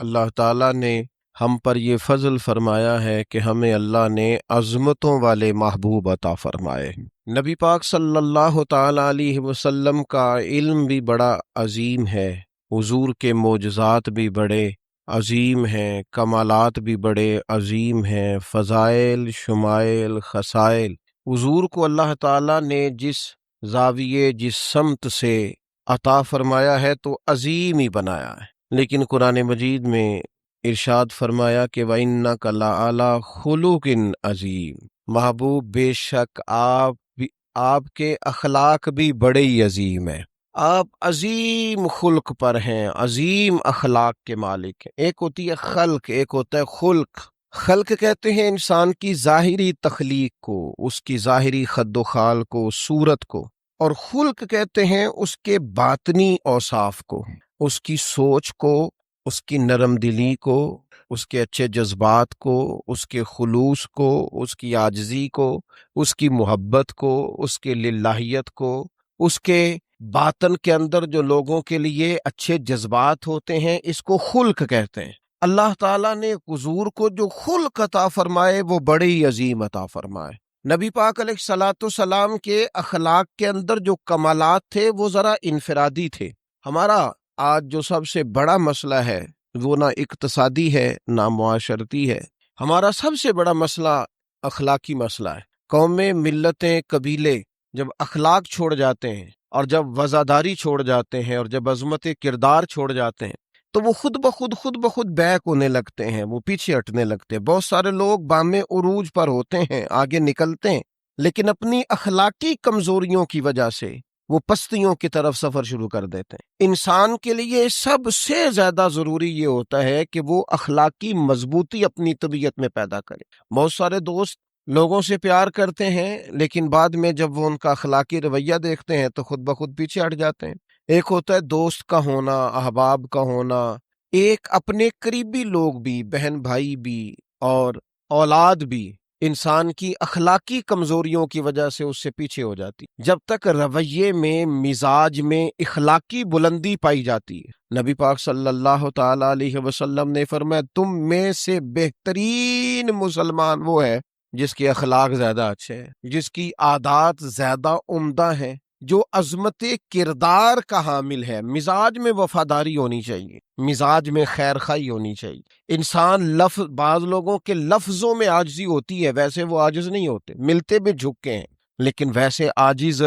اللہ تعالیٰ نے ہم پر یہ فضل فرمایا ہے کہ ہمیں اللہ نے عظمتوں والے محبوب عطا فرمائے۔ نبی پاک صلی اللہ تعالیٰ علیہ وسلم کا علم بھی بڑا عظیم ہے، حضور کے معجزات بھی بڑے عظیم ہیں، کمالات بھی بڑے عظیم ہیں، فضائل، شمائل، خصائل۔ حضور کو اللہ تعالیٰ نے جس زاویے، جس سمت سے عطا فرمایا ہے تو عظیم ہی بنایا ہے۔ لیکن قرآن مجید میں ارشاد فرمایا کہ وَإِنَّكَ لَعَلَىٰ خُلُقٍ عَظِيمٍ، محبوب بے شک آپ کے اخلاق بھی بڑے ہی عظیم ہیں، آپ عظیم خلق پر ہیں، عظیم اخلاق کے مالک ہیں۔ ایک ہوتی ہے خلق، ایک ہوتا ہے خلق۔ خلق کہتے ہیں انسان کی ظاہری تخلیق کو، اس کی ظاہری خد و خال کو، صورت کو، اور خلق کہتے ہیں اس کے باطنی اوصاف کو، اس کی سوچ کو، اس کی نرم دلی کو، اس کے اچھے جذبات کو، اس کے خلوص کو، اس کی عاجزی کو، اس کی محبت کو، اس کے للہیت کو، اس کے باطن کے اندر جو لوگوں کے لیے اچھے جذبات ہوتے ہیں، اس کو خلق کہتے ہیں۔ اللہ تعالیٰ نے حضور کو جو خلق عطا فرمائے وہ بڑے ہی عظیم عطا فرمائے۔ نبی پاک علیہ الصلاۃ والسلام کے اخلاق کے اندر جو کمالات تھے وہ ذرا انفرادی تھے۔ ہمارا آج جو سب سے بڑا مسئلہ ہے وہ نہ اقتصادی ہے نہ معاشرتی ہے، ہمارا سب سے بڑا مسئلہ اخلاقی مسئلہ ہے۔ قومیں، ملتیں، قبیلے جب اخلاق چھوڑ جاتے ہیں اور جب وزاداری چھوڑ جاتے ہیں اور جب عظمت کردار چھوڑ جاتے ہیں تو وہ خود بخود بیک ہونے لگتے ہیں، وہ پیچھے ہٹنے لگتے ہیں۔ بہت سارے لوگ بام عروج پر ہوتے ہیں، آگے نکلتے ہیں، لیکن اپنی اخلاقی کمزوریوں کی وجہ سے وہ پستیوں کی طرف سفر شروع کر دیتے ہیں۔ انسان کے لیے سب سے زیادہ ضروری یہ ہوتا ہے کہ وہ اخلاقی مضبوطی اپنی طبیعت میں پیدا کرے۔ بہت سارے دوست لوگوں سے پیار کرتے ہیں لیکن بعد میں جب وہ ان کا اخلاقی رویہ دیکھتے ہیں تو خود بخود پیچھے ہٹ جاتے ہیں۔ ایک ہوتا ہے دوست کا ہونا، احباب کا ہونا، ایک اپنے قریبی لوگ بھی، بہن بھائی بھی اور اولاد بھی انسان کی اخلاقی کمزوریوں کی وجہ سے اس سے پیچھے ہو جاتی۔ جب تک رویے میں، مزاج میں اخلاقی بلندی پائی جاتی ہے، نبی پاک صلی اللہ تعالی علیہ وسلم نے فرمایا تم میں سے بہترین مسلمان وہ ہے جس کے اخلاق زیادہ اچھے ہیں، جس کی عادات زیادہ عمدہ ہیں، جو عظمت کردار کا حامل ہے۔ مزاج میں وفاداری ہونی چاہیے، مزاج میں خیر خواہی ہونی چاہیے۔ انسان بعض لوگوں کے لفظوں میں عاجزی ہوتی ہے، ویسے وہ عاجز نہیں ہوتے، ملتے بھی جھک کے ہیں، لیکن ویسے عاجز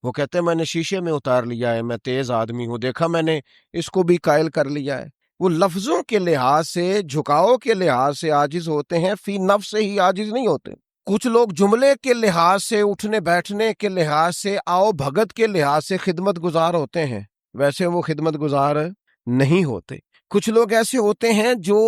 وہ کہتے ہیں میں نے شیشے میں اتار لیا ہے، میں تیز آدمی ہوں، دیکھا میں نے اس کو بھی قائل کر لیا ہے۔ وہ لفظوں کے لحاظ سے، جھکاؤ کے لحاظ سے عاجز ہوتے ہیں، فی نفس سے ہی عاجز نہیں ہوتے۔ کچھ لوگ جملے کے لحاظ سے، اٹھنے بیٹھنے کے لحاظ سے، آؤ بھگت کے لحاظ سے خدمت گزار ہوتے ہیں، ویسے وہ خدمت گزار نہیں ہوتے۔ کچھ لوگ ایسے ہوتے ہیں جو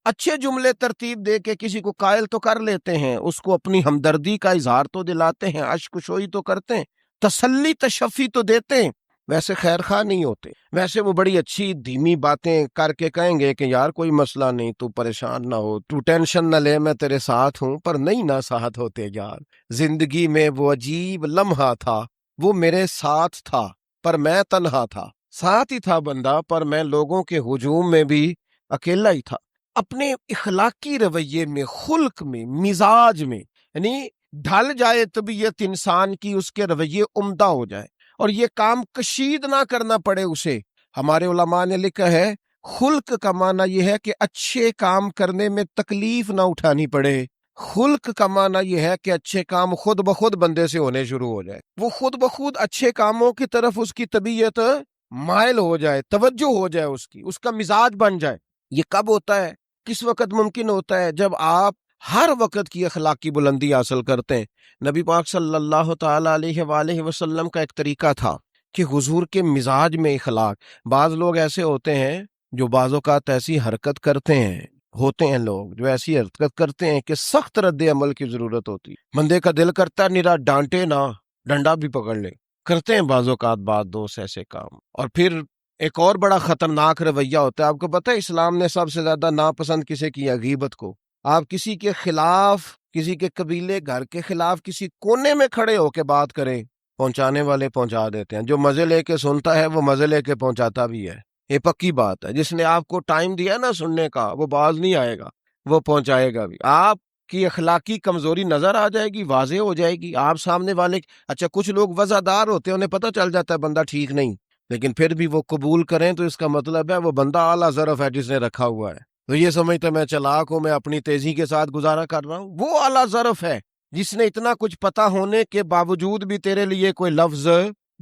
اچھے جملے ترتیب دے کے کسی کو قائل تو کر لیتے ہیں، اس کو اپنی ہمدردی کا اظہار تو دلاتے ہیں، اشک وشوئی تو کرتے ہیں، تسلی تشفی تو دیتے ہیں، ویسے خیر خواہ نہیں ہوتے۔ ویسے وہ بڑی اچھی دھیمی باتیں کر کے کہیں گے کہ یار کوئی مسئلہ نہیں، تو پریشان نہ ہو، تو ٹینشن نہ لے، میں تیرے ساتھ ہوں، پر نہیں نہ ساتھ ہوتے یار۔ زندگی میں وہ عجیب لمحہ تھا، وہ میرے ساتھ تھا پر میں تنہا تھا، ساتھ ہی تھا بندہ پر میں لوگوں کے ہجوم میں بھی اکیلا ہی تھا۔ اپنے اخلاقی رویے میں، خلق میں، مزاج میں، یعنی ڈھل جائے طبیعت انسان کی، اس کے رویے عمدہ ہو جائے اور یہ کام کشید نہ کرنا پڑے اسے۔ ہمارے علماء نے لکھا ہے خلق کا معنی یہ ہے کہ اچھے کام کرنے میں تکلیف نہ اٹھانی پڑے، خلق کا معنی یہ ہے کہ اچھے کام خود بخود بندے سے ہونے شروع ہو جائے، وہ خود بخود اچھے کاموں کی طرف اس کی طبیعت مائل ہو جائے، توجہ ہو جائے، اس کا مزاج بن جائے۔ یہ کب ہوتا ہے، کس وقت ممکن ہوتا ہے؟ جب آپ ہر وقت کی اخلاقی بلندی حاصل کرتے ہیں۔ نبی پاک صلی اللہ تعالی علیہ وآلہ وسلم کا ایک طریقہ تھا کہ حضور کے مزاج میں اخلاق۔ بعض لوگ ایسے ہوتے ہیں جو بعض اوقات ایسی حرکت کرتے ہیں، ہوتے ہیں لوگ جو ایسی حرکت کرتے ہیں کہ سخت رد عمل کی ضرورت ہوتی ہے۔ بندے کا دل کرتا ہے نرا ڈانٹے نہ، ڈنڈا بھی پکڑ لے، کرتے ہیں بعض اوقات بعض دوست ایسے کام۔ اور پھر ایک اور بڑا خطرناک رویہ ہوتا ہے، آپ کو پتہ ہے اسلام نے سب سے زیادہ ناپسند کسے کیا؟ غیبت کو۔ آپ کسی کے خلاف، کسی کے قبیلے گھر کے خلاف کسی کونے میں کھڑے ہو کے بات کریں، پہنچانے والے پہنچا دیتے ہیں، جو مزے لے کے سنتا ہے وہ مزے لے کے پہنچاتا بھی ہے۔ یہ پکی بات ہے، جس نے آپ کو ٹائم دیا نا سننے کا وہ باز نہیں آئے گا، وہ پہنچائے گا بھی۔ آپ کی اخلاقی کمزوری نظر آ جائے گی، واضح ہو جائے گی آپ سامنے والے اچھا کچھ لوگ وزادار ہوتے ہیں، انہیں پتہ چل جاتا ہے بندہ ٹھیک نہیں، لیکن پھر بھی وہ قبول کریں تو اس کا مطلب ہے وہ بندہ اعلیٰ ظرف ہے جس نے رکھا ہوا ہے، تو یہ سمجھتے میں چلاک ہوں، میں اپنی تیزی کے ساتھ گزارا کر رہا ہوں، وہ اعلیٰ ظرف ہے جس نے اتنا کچھ پتا ہونے کے باوجود بھی تیرے لیے کوئی لفظ،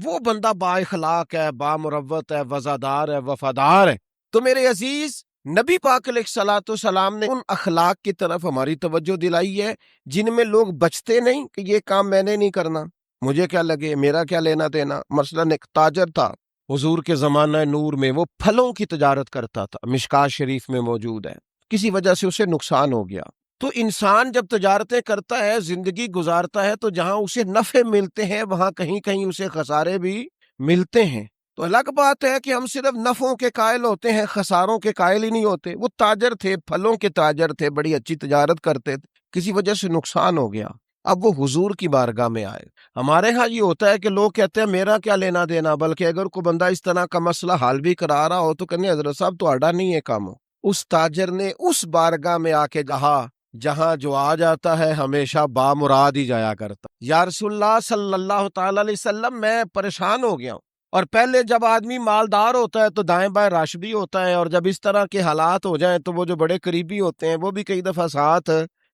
وہ بندہ با اخلاق ہے، با مروت ہے، وفادار ہے، وفادار ہے۔ تو میرے عزیز نبی پاک علیہ الصلوۃ والسلام نے ان اخلاق کی طرف ہماری توجہ دلائی ہے جن میں لوگ بچتے نہیں کہ یہ کام میں نے نہیں کرنا، مجھے کیا لگے، میرا کیا لینا دینا۔ مثلاً ایک تاجر تھا حضور کے زمانہ نور میں، وہ پھلوں کی تجارت کرتا تھا، مشکات شریف میں موجود ہے، کسی وجہ سے اسے نقصان ہو گیا۔ تو انسان جب تجارتیں کرتا ہے، زندگی گزارتا ہے، تو جہاں اسے نفع ملتے ہیں وہاں کہیں کہیں اسے خسارے بھی ملتے ہیں۔ تو الگ بات ہے کہ ہم صرف نفعوں کے قائل ہوتے ہیں، خساروں کے قائل ہی نہیں ہوتے۔ وہ تاجر تھے، پھلوں کے تاجر تھے، بڑی اچھی تجارت کرتے تھے، کسی وجہ سے نقصان ہو گیا۔ اب وہ حضور کی بارگاہ میں آئے۔ ہمارے ہاں یہ ہوتا ہے کہ لوگ کہتے ہیں میرا کیا لینا دینا، بلکہ اگر کوئی بندہ اس طرح کا مسئلہ حل بھی کرا رہا ہو تو کہنے حضرت صاحب تو آڈا نہیں ہے کام ہو۔ اس تاجر نے اس بارگاہ میں آ کے کہا جہاں جو آ جاتا ہے ہمیشہ بامراد ہی جایا کرتا، یا رسول اللہ صلی اللہ تعالی علیہ وسلم میں پریشان ہو گیا ہوں۔ اور پہلے جب آدمی مالدار ہوتا ہے تو دائیں بائیں رش بھی ہوتا ہے، اور جب اس طرح کے حالات ہو جائیں تو وہ جو بڑے قریبی ہوتے ہیں وہ بھی کئی دفعہ ساتھ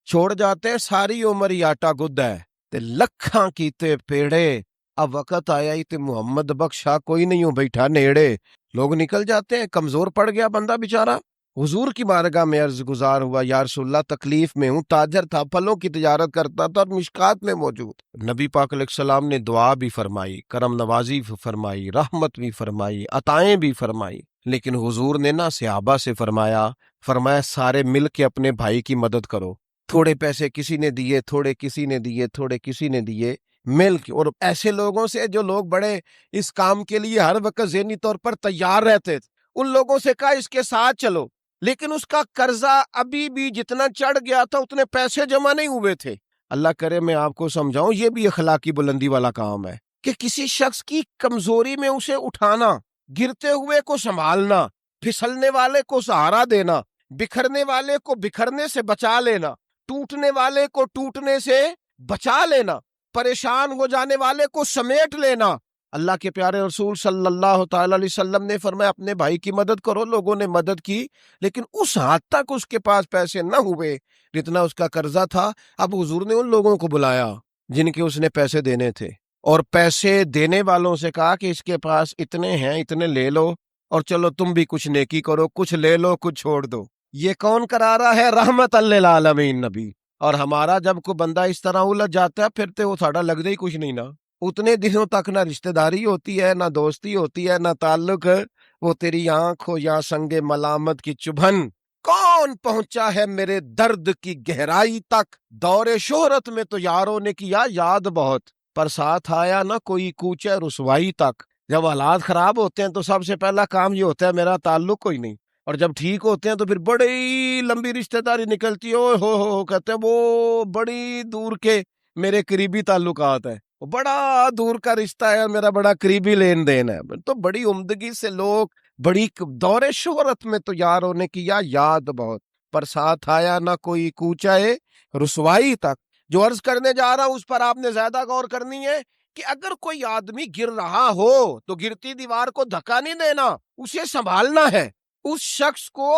چھوڑ جاتے ہیں۔ ساری عمر ہی آٹا گد ہے تے لکھاں کیتے پیڑے، اب وقت آیا ہی تے محمد بخشا کوئی نہیں ہو بیٹھا نیڑے، لوگ نکل جاتے ہیں، کمزور پڑ گیا بندہ بیچارہ۔ حضور کی بارگاہ میں عرض گزار ہوا یا رسول اللہ تکلیف میں ہوں، تاجر تھا، پھلوں کی تجارت کرتا تھا اور مشکات میں موجود۔ نبی پاک علیہ السلام نے دعا بھی فرمائی، کرم نوازی بھی فرمائی، رحمت بھی فرمائی، عطائیں بھی فرمائی، لیکن حضور نے نا صحابہ سے فرمایا سارے مل کے اپنے بھائی کی مدد کرو، تھوڑے پیسے کسی نے دیے، تھوڑے کسی نے دیے، تھوڑے کسی نے دیے، مل کے، اور ایسے لوگوں سے جو لوگ بڑے اس کام کے لیے ہر وقت ذہنی طور پر تیار رہتے تھے، ان لوگوں سے کہا اس کے ساتھ چلو، لیکن اس کا قرضہ ابھی بھی جتنا چڑھ گیا تھا اتنے پیسے جمع نہیں ہوئے تھے۔ اللہ کرے میں آپ کو سمجھاؤں، یہ بھی اخلاقی بلندی والا کام ہے کہ کسی شخص کی کمزوری میں اسے اٹھانا، گرتے ہوئے کو سنبھالنا، پھسلنے والے کو سہارا دینا، بکھرنے والے کو بکھرنے سے بچا لینا، ٹوٹنے والے کو ٹوٹنے سے بچا لینا، پریشان ہو جانے والے کو سمیٹ لینا۔ اللہ کے پیارے رسول صلی اللہ تعالی علیہ وسلم نے فرمایا اپنے بھائی کی مدد کرو۔ لوگوں نے مدد کی، لیکن اس حد تک اس کے پاس پیسے نہ ہوئے جتنا اس کا قرضہ تھا۔ اب حضور نے ان لوگوں کو بلایا جن کے اس نے پیسے دینے تھے، اور پیسے دینے والوں سے کہا کہ اس کے پاس اتنے ہیں، اتنے لے لو، اور چلو تم بھی کچھ نیکی کرو، کچھ لے لو کچھ چھوڑ دو۔ یہ کون کرا رہا ہے؟ رحمت للعالمین نبی۔ اور ہمارا جب کوئی بندہ اس طرح الجھ جاتا ہے پھر تو وہ ساڑا لگتا ہی کچھ نہیں نا، اتنے دنوں تک نہ رشتہ داری ہوتی ہے، نہ دوستی ہوتی ہے، نہ تعلق، وہ تیری آنکھ ہو یا سنگ ملامت کی چبھن۔ کون پہنچا ہے میرے درد کی گہرائی تک، دور شہرت میں تو یاروں نے کیا یاد بہت، پر ساتھ آیا نہ کوئی کوچے رسوائی تک۔ جب حالات خراب ہوتے ہیں تو سب سے پہلا کام یہ ہوتا ہے میرا تعلق کوئی نہیں، اور جب ٹھیک ہوتے ہیں تو پھر بڑی لمبی رشتہ داری نکلتی ہے، ہو کہتے ہیں وہ بڑی دور کے میرے قریبی تعلقات ہیں، بڑا دور کا رشتہ ہے، میرا بڑا قریبی لین دین ہے۔ تو بڑی عمدگی سے لوگ، بڑی دور شہرت میں تو یاروں نے کیا یاد بہت، پر ساتھ آیا نہ کوئی کوچے رسوائی تک۔ جو عرض کرنے جا رہا ہوں اس پر آپ نے زیادہ غور کرنی ہے کہ اگر کوئی آدمی گر رہا ہو تو گرتی دیوار کو دھکا نہیں دینا، اسے سنبھالنا ہے۔ اس شخص کو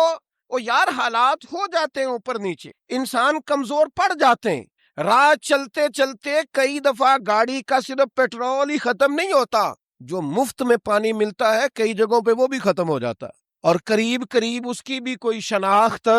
یار حالات ہو جاتے ہیں اوپر نیچے، انسان کمزور پڑ جاتے ہیں، راہ چلتے چلتے کئی دفعہ گاڑی کا صرف پیٹرول ہی ختم نہیں ہوتا، جو مفت میں پانی ملتا ہے کئی جگہوں پہ وہ بھی ختم ہو جاتا ہے، اور قریب قریب اس کی بھی کوئی شناخت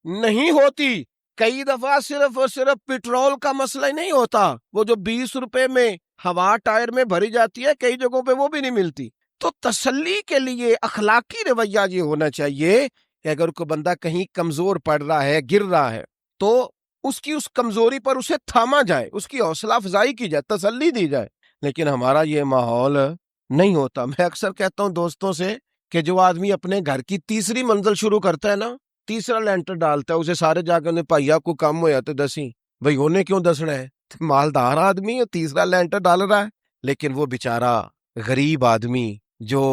نہیں ہوتی۔ کئی دفعہ صرف اور صرف پیٹرول کا مسئلہ ہی نہیں ہوتا، وہ جو 20 روپے میں ہوا ٹائر میں بھری جاتی ہے کئی جگہوں پہ وہ بھی نہیں ملتی۔ تو تسلی کے لیے اخلاقی رویہ یہ ہونا چاہیے کہ اگر کوئی بندہ کہیں کمزور پڑ رہا ہے، گر رہا ہے، تو اس کی اس کمزوری پر اسے تھاما جائے، اس کی حوصلہ افزائی کی جائے، تسلی دی جائے۔ لیکن ہمارا یہ ماحول نہیں ہوتا۔ میں اکثر کہتا ہوں دوستوں سے کہ جو آدمی اپنے گھر کی تیسری منزل شروع کرتا ہے نا، تیسرا لینٹر ڈالتا ہے، اسے سارے جا کے بھائیا کو کم ہو جاتے دسی، بھائی ہونے کیوں دسنا ہے؟ مالدار آدمی تیسرا لینٹر ڈال رہا ہے، لیکن وہ بیچارہ غریب آدمی جو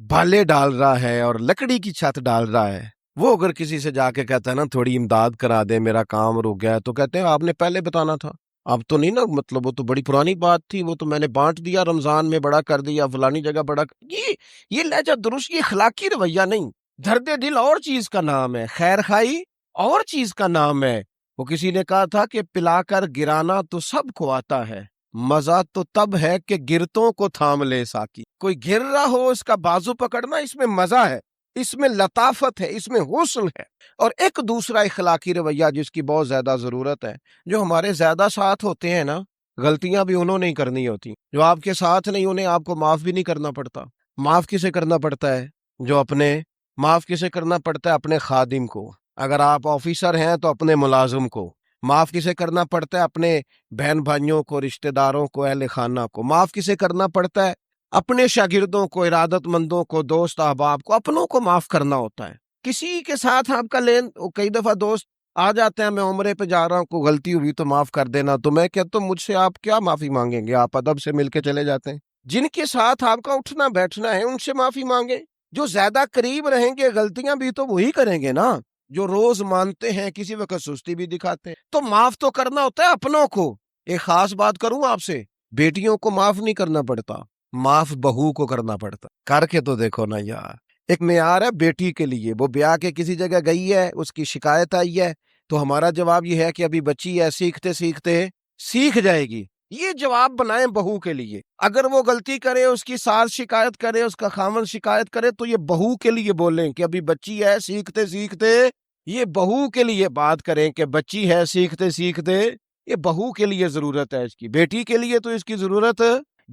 بالے ڈال رہا ہے اور لکڑی کی چھت ڈال رہا ہے، وہ اگر کسی سے جا کے کہتا ہے نا تھوڑی امداد کرا دے میرا کام رک گیا ہے، تو کہتے ہیں آپ نے پہلے بتانا تھا، اب تو نہیں نا، مطلب وہ تو بڑی پرانی بات تھی، وہ تو میں نے بانٹ دیا، رمضان میں بڑا کر دیا، فلانی جگہ بڑا یہ لہجہ درست، یہ اخلاقی رویہ نہیں۔ درد دل اور چیز کا نام ہے، خیر خائی اور چیز کا نام ہے۔ وہ کسی نے کہا تھا کہ پلا کر گرانا تو سب کو آتا ہے، مزہ تو تب ہے کہ گرتوں کو تھام لے ساکی۔ کوئی گر رہا ہو اس کا بازو پکڑنا، اس میں مزہ ہے، اس میں لطافت ہے، اس میں حسن ہے۔ اور ایک دوسرا اخلاقی رویہ جس کی بہت زیادہ ضرورت ہے، جو ہمارے زیادہ ساتھ ہوتے ہیں نا، غلطیاں بھی انہوں نے ہی کرنی ہوتی، جو آپ کے ساتھ نہیں انہیں آپ کو معاف بھی نہیں کرنا پڑتا۔ معاف کسے کرنا پڑتا ہے؟ معاف کسے کرنا پڑتا ہے؟ اپنے خادم کو۔ اگر آپ آفیسر ہیں تو اپنے ملازم کو۔ معاف کسے کرنا پڑتا ہے؟ اپنے بہن بھائیوں کو، رشتہ داروں کو، اہل خانہ کو۔ معاف کسے کرنا پڑتا ہے؟ اپنے شاگردوں کو، ارادت مندوں کو، دوست احباب کو، اپنوں کو معاف کرنا ہوتا ہے۔ کسی کے ساتھ آپ کا کئی دفعہ دوست آ جاتے ہیں، میں عمرے پہ جا رہا ہوں، کوئی غلطی ہوئی تو معاف کر دینا، تو میں کہتا ہوں مجھ سے آپ کیا معافی مانگیں گے؟ آپ ادب سے مل کے چلے جاتے ہیں۔ جن کے ساتھ آپ کا اٹھنا بیٹھنا ہے ان سے معافی مانگیں۔ جو زیادہ قریب رہیں گے غلطیاں بھی تو وہی کریں گے نا، جو روز مانتے ہیں، کسی وقت سستی بھی دکھاتے ہیں۔ تو معاف تو کرنا ہوتا ہے اپنوں کو۔ ایک خاص بات کروں آپ سے، بیٹیوں کو معاف نہیں کرنا پڑتا، معاف بہو کو کرنا پڑتا۔ کر کے تو دیکھو نا یار، ایک معیار ہے بیٹی کے لیے، وہ بیاہ کے کسی جگہ گئی ہے، اس کی شکایت آئی ہے، تو ہمارا جواب یہ ہے کہ ابھی بچی ہے، سیکھتے سیکھتے سیکھ جائے گی۔ یہ جواب بنائیں بہو کے لیے۔ اگر وہ غلطی کرے، اس کی ساس شکایت کرے، اس کا خامن شکایت کرے، تو یہ بہو کے لیے بولیں کہ ابھی بچی ہے، سیکھتے سیکھتے۔ یہ بہو کے لیے بات کریں کہ بچی ہے، سیکھتے سیکھتے۔ یہ بہو کے لیے ضرورت ہے اس کی۔ بیٹی کے لیے تو اس کی ضرورت،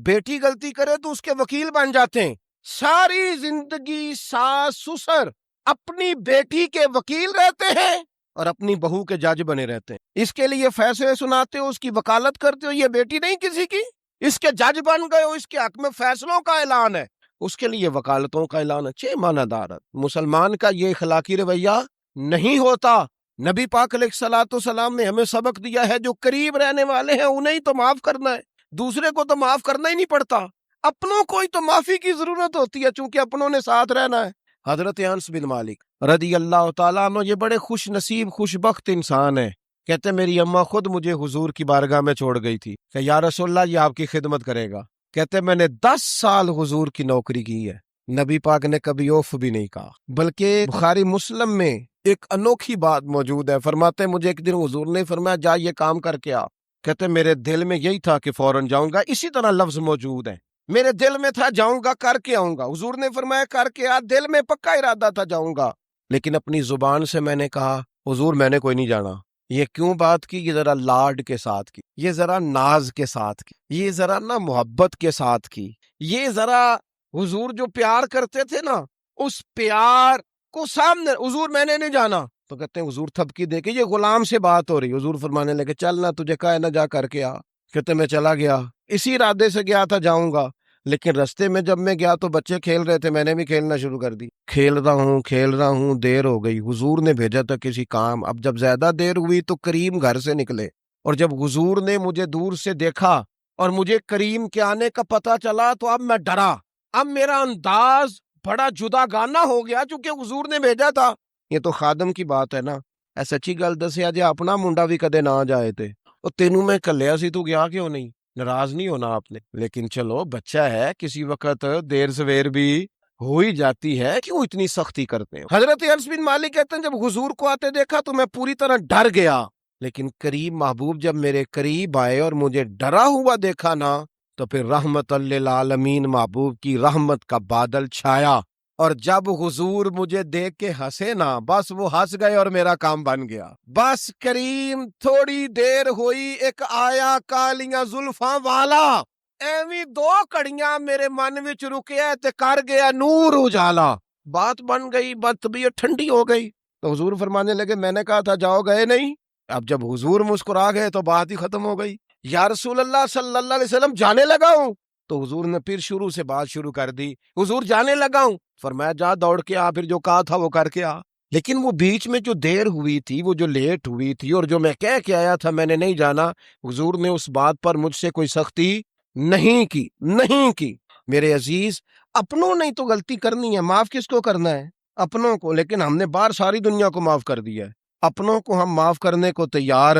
بیٹی غلطی کرے تو اس کے وکیل بن جاتے ہیں۔ ساری زندگی ساس سسر اپنی بیٹی کے وکیل رہتے ہیں اور اپنی بہو کے جج بنے رہتے ہیں۔ اس کے لیے فیصلے سناتے ہو، اس کی وکالت کرتے ہو، یہ بیٹی نہیں کسی کی، اس کے جج بن گئے ہو، اس کے حق میں فیصلوں کا اعلان ہے، اس کے لیے وکالتوں کا اعلان ہے۔ چھ معنی دارت مسلمان کا یہ اخلاقی رویہ نہیں ہوتا۔ نبی پاک علیہ الصلوۃ والسلام نے ہمیں سبق دیا ہے، جو قریب رہنے والے ہیں انہیں ہی تو معاف کرنا ہے، دوسرے کو تو معاف کرنا ہی نہیں پڑتا۔ اپنوں کو ہی تو معافی کی ضرورت ہوتی ہے، چونکہ اپنوں نے ساتھ رہنا ہے۔ حضرت انس بن مالک رضی اللہ تعالیٰ عنہ یہ بڑے خوش نصیب خوش بخت انسان ہیں۔ کہتے میری اماں خود مجھے حضور کی بارگاہ میں چھوڑ گئی تھی کہ یا رسول اللہ یہ آپ کی خدمت کرے گا۔ کہتے میں نے 10 سال حضور کی نوکری کی ہے، نبی پاک نے کبھی اوف بھی نہیں کہا۔ بلکہ بخاری مسلم میں ایک انوکھی بات موجود ہے، فرماتے مجھے ایک دن حضور نے فرمایا جا یہ کام کر کے آ۔ کہتے میرے دل میں یہی تھا کہ فوراً جاؤں گا، اسی طرح لفظ موجود ہے، میرے دل میں تھا جاؤں گا، کر کے آؤں گا۔ حضور نے فرمایا کر کے آ، دل میں پکا ارادہ تھا جاؤں گا، لیکن اپنی زبان سے میں نے کہا حضور میں نے کوئی نہیں جانا۔ یہ کیوں بات کی؟ یہ ذرا لاڈ کے ساتھ کی، یہ ذرا ناز کے ساتھ کی، یہ ذرا نا محبت کے ساتھ کی، یہ ذرا حضور جو پیار کرتے تھے نا، اس پیار کو سامنے، حضور میں نے نہیں جانا، تو کہتے ہیں حضور تھپکی دے کے، یہ غلام سے بات ہو رہی، حضور فرمانے لگے چل نہ، تجھے کہا ہے نہ جا کر کے آ۔ کہتے میں چلا گیا، اسی ارادے سے گیا تھا جاؤں گا، لیکن رستے میں جب میں گیا تو بچے کھیل رہے تھے، میں نے بھی کھیلنا شروع کر دی۔ کھیل رہا ہوں، دیر ہو گئی، حضور نے بھیجا تھا کسی کام، اب جب زیادہ دیر ہوئی تو کریم گھر سے نکلے، اور جب حضور نے مجھے دور سے دیکھا اور مجھے کریم کے آنے کا پتہ چلا تو اب میں ڈرا، اب میرا انداز بڑا جدا گانا ہو گیا، چونکہ حضور نے بھیجا تھا۔ یہ تو خادم کی بات ہے نا، اے سچی گل دسیا جے اپنا منڈا بھی کدے نہ جائے تے او تینوں میں کلیا سی، تو گیا کیوں نہیں؟ ناراض نہیں ہونا آپ نے، لیکن چلو بچہ ہے، کسی وقت دیر سویر بھی ہو ہی جاتی ہے، کیوں اتنی سختی کرتے ہیں؟ حضرت انس بن مالک کہتے ہیں جب حضور کو آتے دیکھا تو میں پوری طرح ڈر گیا، لیکن قریب محبوب جب میرے قریب آئے اور مجھے ڈرا ہوا دیکھا نا، تو پھر رحمت للعالمین محبوب کی رحمت کا بادل چھایا، اور جب حضور مجھے دیکھ کے ہنسے نا، بس وہ ہنس گئے اور میرا کام بن گیا۔ بس کریم تھوڑی دیر ہوئی، ایک آیا کالیاں زلفاں والا، ایویں 2 کڑیاں میرے من وچ رکیا تے کر گیا نور اجالا، بات بن گئی، بات طبیعت ٹھنڈی ہو گئی۔ تو حضور فرمانے لگے میں نے کہا تھا جاؤ، گئے نہیں؟ اب جب حضور مسکرا گئے تو بات ہی ختم ہو گئی۔ یا رسول اللہ صلی اللہ علیہ وسلم جانے لگا ہوں، تو حضور نے پھر شروع سے بات شروع کر دی، حضور جانے لگا ہوں، فرمایا جا دوڑ کے آ، پھر جو کہا تھا وہ کر کے آ۔ لیکن وہ بیچ میں جو دیر ہوئی تھی، وہ جو لیٹ ہوئی تھی، اور جو میں کہہ کے آیا تھا میں نے نہیں جانا، حضور نے اس بات پر مجھ سے کوئی سختی نہیں کی۔ میرے عزیز، اپنوں نے تو غلطی کرنی ہے، معاف کس کو کرنا ہے؟ اپنوں کو، لیکن ہم نے باہر ساری دنیا کو معاف کر دیا ہے، اپنوں کو ہم معاف کرنے کو تیار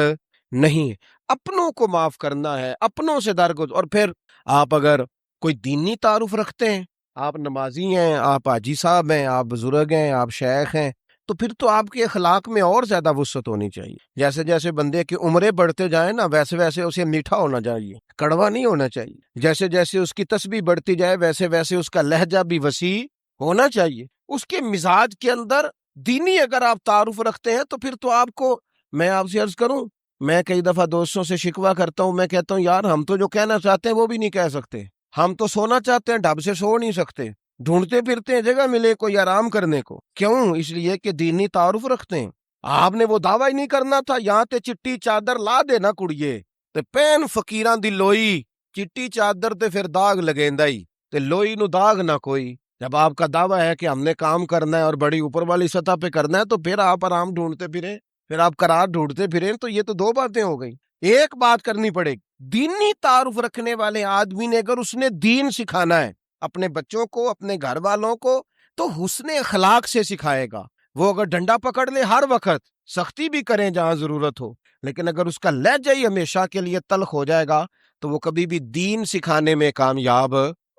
نہیں۔ اپنوں کو معاف کرنا ہے، اپنوں سے درگزر۔ اور پھر آپ اگر کوئی دینی تعارف رکھتے ہیں، آپ نمازی ہیں، آپ حاجی صاحب ہیں، آپ بزرگ ہیں، آپ شیخ ہیں، تو پھر تو آپ کے اخلاق میں اور زیادہ وسعت ہونی چاہیے۔ جیسے جیسے بندے کی عمریں بڑھتے جائیں نا، ویسے ویسے اسے میٹھا ہونا چاہیے، کڑوا نہیں ہونا چاہیے۔ جیسے جیسے اس کی تسبیح بڑھتی جائے، ویسے ویسے اس کا لہجہ بھی وسیع ہونا چاہیے۔ اس کے مزاج کے اندر دینی اگر آپ تعارف رکھتے ہیں تو پھر تو آپ کو، میں آپ سے عرض کروں، میں کئی دفعہ دوستوں سے شکوہ کرتا ہوں، میں کہتا ہوں یار ہم تو جو کہنا چاہتے ہیں وہ بھی نہیں کہہ سکتے، ہم تو سونا چاہتے ہیں ڈھب سے سو نہیں سکتے، ڈھونڈتے پھرتے ہیں جگہ ملے کوئی آرام کرنے کو۔ کیوں؟ اس لیے کہ دینی تعارف رکھتے ہیں۔ آپ نے وہ دعویٰ ہی نہیں کرنا تھا، یہاں تے چٹی چادر لا دے نا کڑیے تے پین فقیراں دی لوئی، چٹی چادر تے پھر داغ لگیندا ہی تے لوئی نو داغ نہ کوئی۔ جب آپ کا دعویٰ ہے کہ ہم نے کام کرنا ہے اور بڑی اوپر والی سطح پہ کرنا ہے، تو پھر آپ آرام ڈھونڈتے پھریں، پھر آپ قرار ڈھونڈتے پھریں، تو یہ تو دو باتیں ہو گئی۔ ایک بات کرنی پڑے گی، دینی تعارف رکھنے والے آدمی نے اگر اس نے دین سکھانا ہے اپنے بچوں کو، اپنے گھر والوں کو، تو حسن اخلاق سے سکھائے گا۔ وہ اگر ڈنڈا پکڑ لے ہر وقت، سختی بھی کریں جہاں ضرورت ہو، لیکن اگر اس کا لہجہ ہی ہمیشہ کے لیے تلخ ہو جائے گا تو وہ کبھی بھی دین سکھانے میں کامیاب۔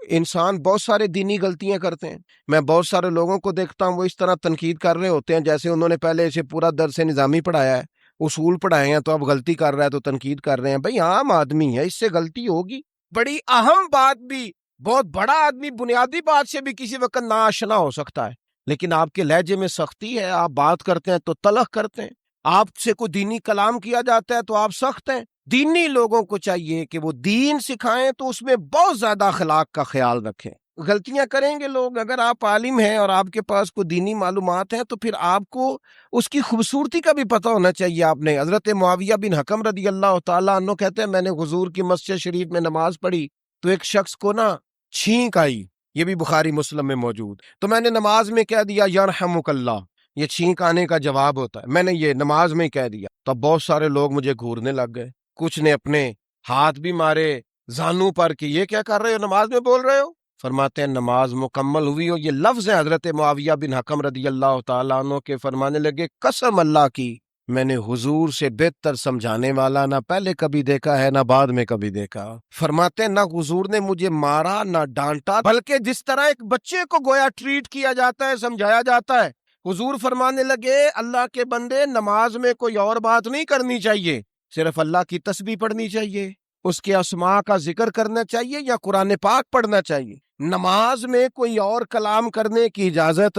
انسان بہت سارے دینی غلطیاں کرتے ہیں، میں بہت سارے لوگوں کو دیکھتا ہوں وہ اس طرح تنقید کر رہے ہوتے ہیں جیسے انہوں نے پہلے اسے پورا درس نظامی پڑھایا ہے، اصول پڑھائے ہیں، تو اب غلطی کر رہا ہے تو تنقید کر رہے ہیں۔ بھئی عام آدمی ہے، اس سے غلطی ہوگی۔ بڑی اہم بات بھی، بہت بڑا آدمی بنیادی بات سے بھی کسی وقت ناآشنا ہو سکتا ہے، لیکن آپ کے لہجے میں سختی ہے، آپ بات کرتے ہیں تو تلخ کرتے ہیں، آپ سے کوئی دینی کلام کیا جاتا ہے تو آپ سخت ہیں۔ دینی لوگوں کو چاہیے کہ وہ دین سکھائیں تو اس میں بہت زیادہ اخلاق کا خیال رکھیں۔ غلطیاں کریں گے لوگ، اگر آپ عالم ہیں اور آپ کے پاس کوئی دینی معلومات ہیں تو پھر آپ کو اس کی خوبصورتی کا بھی پتہ ہونا چاہیے۔ آپ نے حضرت معاویہ بن حکم رضی اللہ تعالیٰ عنہ کہتے ہیں میں نے حضور کی مسجد شریف میں نماز پڑھی تو ایک شخص کو نا چھینک آئی، یہ بھی بخاری مسلم میں موجود، تو میں نے نماز میں کہہ دیا یرحمک اللہ، یہ چھینک آنے کا جواب ہوتا ہے، میں نے یہ نماز میں کہہ دیا، تو بہت سارے لوگ مجھے گھورنے لگ گئے، کچھ نے اپنے ہاتھ بھی مارے زانوں پر کہ یہ کیا کر رہے ہو، نماز میں بول رہے ہو۔ فرماتے ہیں نماز مکمل ہوئی ہو، یہ لفظ ہے حضرت معاویہ بن حکم رضی اللہ تعالیٰ عنہ کے، فرمانے لگے قسم اللہ کی میں نے حضور سے بہتر سمجھانے والا نہ پہلے کبھی دیکھا ہے نہ بعد میں کبھی دیکھا۔ فرماتے ہیں نہ حضور نے مجھے مارا نہ ڈانٹا، بلکہ جس طرح ایک بچے کو گویا ٹریٹ کیا جاتا ہے، سمجھایا جاتا ہے۔ حضور فرمانے لگے اللہ کے بندے نماز میں کوئی اور بات نہیں کرنی چاہیے، صرف اللہ کی تسبیح پڑھنی چاہیے، اس کے اسماء کا ذکر کرنا چاہیے یا قرآن پاک پڑھنا چاہیے۔ نماز میں کوئی اور کلام کرنے کی اجازت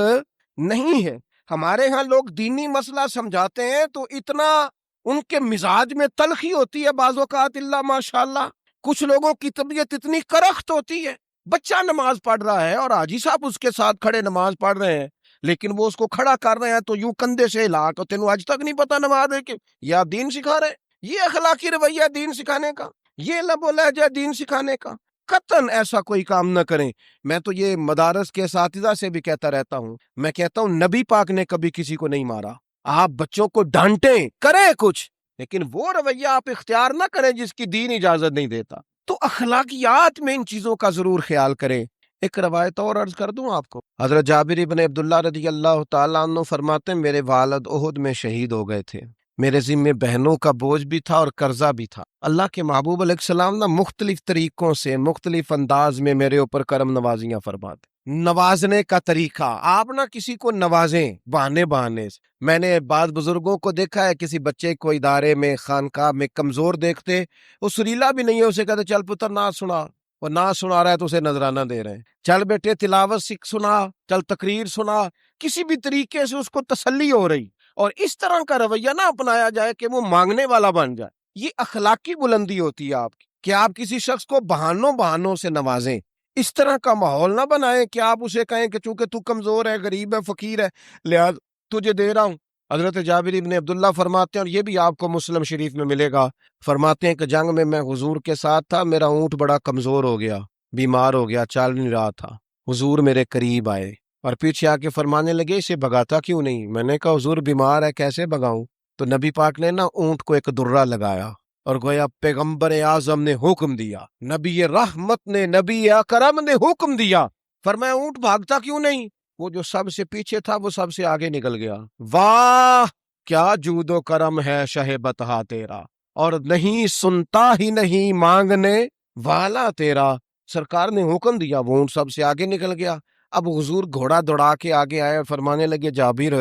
نہیں ہے۔ ہمارے ہاں لوگ دینی مسئلہ سمجھاتے ہیں تو اتنا ان کے مزاج میں تلخی ہوتی ہے بعض اوقات، اللہ ماشاءاللہ کچھ لوگوں کی طبیعت اتنی کرخت ہوتی ہے، بچہ نماز پڑھ رہا ہے اور حاجی صاحب اس کے ساتھ کھڑے نماز پڑھ رہے ہیں، لیکن وہ اس کو کھڑا کر رہے ہیں تو یوں کندھے سے ہلا کے تینوں آج تک نہیں پتا نماز ہے کہ یا آپ دین سکھا رہے ہیں۔ یہ اخلاقی رویہ دین سکھانے کا، یہ لب و لہجہ دین سکھانے کا، قطعاً ایسا کوئی کام نہ کریں۔ میں تو یہ مدارس کے اساتذہ سے بھی کہتا رہتا ہوں، میں کہتا ہوں نبی پاک نے کبھی کسی کو نہیں مارا، آپ بچوں کو ڈانٹیں، کریں کچھ، لیکن وہ رویہ آپ اختیار نہ کریں جس کی دین اجازت نہیں دیتا۔ تو اخلاقیات میں ان چیزوں کا ضرور خیال کریں۔ ایک روایت اور عرض کر دوں آپ کو، حضرت جابر ابن عبداللہ رضی اللہ تعالیٰ عنہ فرماتے ہیں میرے والد احد میں شہید ہو گئے تھے، میرے ذمے بہنوں کا بوجھ بھی تھا اور قرضہ بھی تھا۔ اللہ کے محبوب علیہ السلام نے مختلف طریقوں سے مختلف انداز میں میرے اوپر کرم نوازیاں فرماتے۔ نوازنے کا طریقہ، آپ نہ کسی کو نوازیں بہانے سے۔ میں نے بعض بزرگوں کو دیکھا ہے کسی بچے کو ادارے میں خانقاہ میں کمزور دیکھتے، وہ سریلا بھی نہیں ہے، اسے کہتے چل پتر نعت سنا، وہ نعت سنا رہا ہے تو اسے نذرانہ دے رہے ہیں، چل بیٹے تلاوت سنا، چل تقریر سنا، کسی بھی طریقے سے اس کو تسلی ہو رہی، اور اس طرح کا رویہ نہ اپنایا جائے کہ وہ مانگنے والا بن جائے۔ یہ اخلاقی بلندی ہوتی ہے آپ کی کہ آپ کسی شخص کو بہانوں سے نوازیں، اس طرح کا ماحول نہ بنائیں کہ آپ اسے کہیں کہ چونکہ تو کمزور ہے، غریب ہے، فقیر ہے، لہذا تجھے دے رہا ہوں۔ حضرت جابر ابن عبداللہ فرماتے ہیں، اور یہ بھی آپ کو مسلم شریف میں ملے گا، فرماتے ہیں کہ جنگ میں حضور کے ساتھ تھا، میرا اونٹ بڑا کمزور ہو گیا، بیمار ہو گیا، چل نہیں رہا تھا، حضور میرے قریب آئے اور پیچھے آ کے فرمانے لگے اسے بھگاتا کیوں نہیں؟ میں نے کہا حضور بیمار ہے کیسے بھگاؤں؟ تو نبی پاک نے نا اونٹ کو ایک درہ لگایا اور گویا پیغمبر اعظم نے حکم دیا، نبی رحمت نے، نبی اکرم نے حکم دیا فرمایا اونٹ بھاگتا کیوں نہیں؟ وہ جو سب سے پیچھے تھا وہ سب سے آگے نکل گیا۔ واہ کیا جود و کرم ہے شہ بتہا تیرا، اور نہیں سنتا ہی نہیں مانگنے والا تیرا۔ سرکار نے حکم دیا، وہ اونٹ سب سے آگے نکل گیا۔ اب حضور گھوڑا دوڑا کے آگے آئے، فرمانے لگے جابر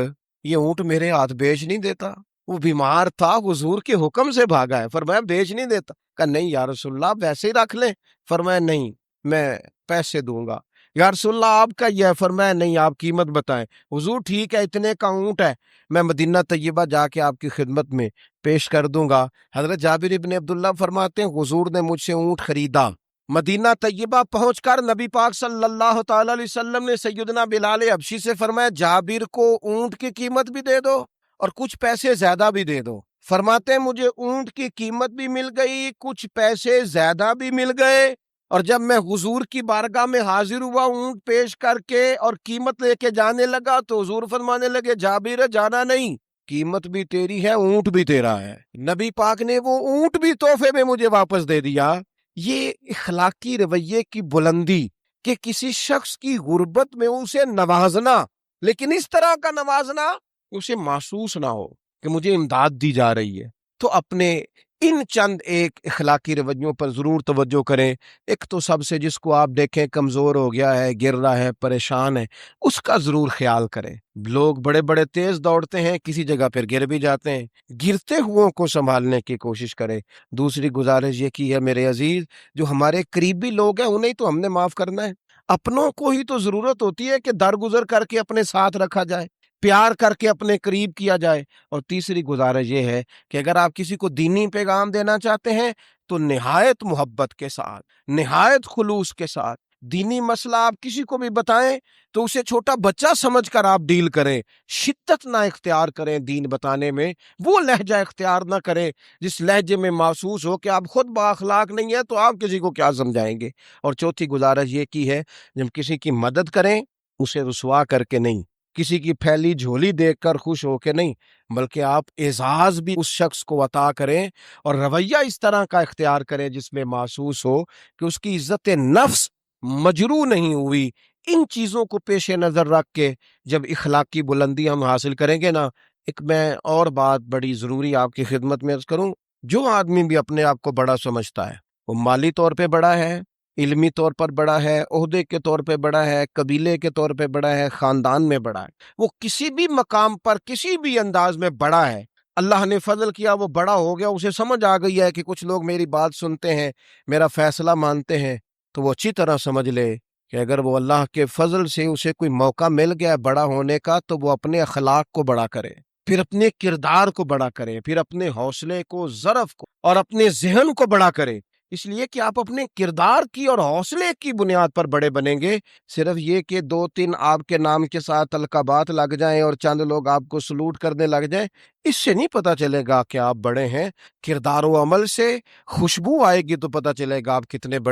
یہ اونٹ میرے ہاتھ بیچ نہیں دیتا؟ وہ بیمار تھا، حضور کے حکم سے بھاگا ہے، فرمایا بیچ نہیں دیتا؟ کہا نہیں یا رسول اللہ ویسے ہی رکھ لیں۔ فرمایا نہیں میں پیسے دوں گا۔ یا رسول اللہ آپ کا یہ ہے؟ فرمایا نہیں آپ قیمت بتائیں۔ حضور ٹھیک ہے اتنے کا اونٹ ہے، میں مدینہ طیبہ جا کے آپ کی خدمت میں پیش کر دوں گا۔ حضرت جابر ابن عبداللہ فرماتے ہیں حضور نے مجھ سے اونٹ خریدا، مدینہ طیبہ پہنچ کر نبی پاک صلی اللہ تعالی علیہ وسلم نے سیدنا بلال حبشی سے فرمایا جابر کو اونٹ کی قیمت بھی دے دو اور کچھ پیسے زیادہ بھی دے دو۔ فرماتے ہیں مجھے اونٹ کی قیمت بھی مل گئی، کچھ پیسے زیادہ بھی مل گئے، اور جب میں حضور کی بارگاہ میں حاضر ہوا اونٹ پیش کر کے اور قیمت لے کے جانے لگا تو حضور فرمانے لگے جابر جانا نہیں، قیمت بھی تیری ہے اونٹ بھی تیرا ہے۔ نبی پاک نے وہ اونٹ بھی تحفے میں مجھے واپس دے دیا۔ یہ اخلاقی رویے کی بلندی کہ کسی شخص کی غربت میں اسے نوازنا، لیکن اس طرح کا نوازنا اسے محسوس نہ ہو کہ مجھے امداد دی جا رہی ہے۔ تو اپنے ان چند ایک اخلاقی رویوں پر ضرور توجہ کریں۔ ایک تو سب سے جس کو آپ دیکھیں کمزور ہو گیا ہے، گر رہا ہے، پریشان ہے، اس کا ضرور خیال کریں۔ لوگ بڑے بڑے تیز دوڑتے ہیں، کسی جگہ پھر گر بھی جاتے ہیں، گرتے ہوئوں کو سنبھالنے کی کوشش کریں۔ دوسری گزارش یہ کی ہے میرے عزیز، جو ہمارے قریبی لوگ ہیں انہیں تو ہم نے معاف کرنا ہے، اپنوں کو ہی تو ضرورت ہوتی ہے کہ درگزر کر کے اپنے ساتھ رکھا جائے، پیار کر کے اپنے قریب کیا جائے۔ اور تیسری گزارش یہ ہے کہ اگر آپ کسی کو دینی پیغام دینا چاہتے ہیں تو نہایت محبت کے ساتھ، نہایت خلوص کے ساتھ دینی مسئلہ آپ کسی کو بھی بتائیں تو اسے چھوٹا بچہ سمجھ کر آپ ڈیل کریں، شدت نہ اختیار کریں دین بتانے میں، وہ لہجہ اختیار نہ کریں جس لہجے میں محسوس ہو کہ آپ خود بااخلاق نہیں ہیں تو آپ کسی کو کیا سمجھائیں گے۔ اور چوتھی گزارش یہ کی ہے جب کسی کی مدد کریں اسے رسوا کر کے نہیں، کسی کی پھیلی جھولی دیکھ کر خوش ہو کے نہیں، بلکہ آپ اعزاز بھی اس شخص کو عطا کریں اور رویہ اس طرح کا اختیار کریں جس میں محسوس ہو کہ اس کی عزت نفس مجروح نہیں ہوئی۔ ان چیزوں کو پیش نظر رکھ کے جب اخلاقی بلندی ہم حاصل کریں گے نا، ایک میں اور بات بڑی ضروری آپ کی خدمت میں عرض کروں، جو آدمی بھی اپنے آپ کو بڑا سمجھتا ہے، وہ مالی طور پہ بڑا ہے، علمی طور پر بڑا ہے، عہدے کے طور پہ بڑا ہے، قبیلے کے طور پہ بڑا ہے، خاندان میں بڑا ہے، وہ کسی بھی مقام پر کسی بھی انداز میں بڑا ہے، اللہ نے فضل کیا وہ بڑا ہو گیا، اسے سمجھ آ گئی ہے کہ کچھ لوگ میری بات سنتے ہیں، میرا فیصلہ مانتے ہیں، تو وہ اچھی طرح سمجھ لے کہ اگر وہ اللہ کے فضل سے اسے کوئی موقع مل گیا بڑا ہونے کا تو وہ اپنے اخلاق کو بڑا کرے، پھر اپنے کردار کو بڑا کرے، پھر اپنے حوصلے کو، ظرف کو اور اپنے ذہن کو بڑا کرے، اس لیے کہ آپ اپنے کردار کی اور حوصلے کی بنیاد پر بڑے بنیں گے۔ صرف یہ کہ دو تین آپ کے نام کے ساتھ القابات لگ جائیں اور چند لوگ آپ کو سلوٹ کرنے لگ جائیں، اس سے نہیں پتا چلے گا کہ آپ بڑے ہیں۔ کردار و عمل سے خوشبو آئے گی تو پتا چلے گا آپ کتنے بڑے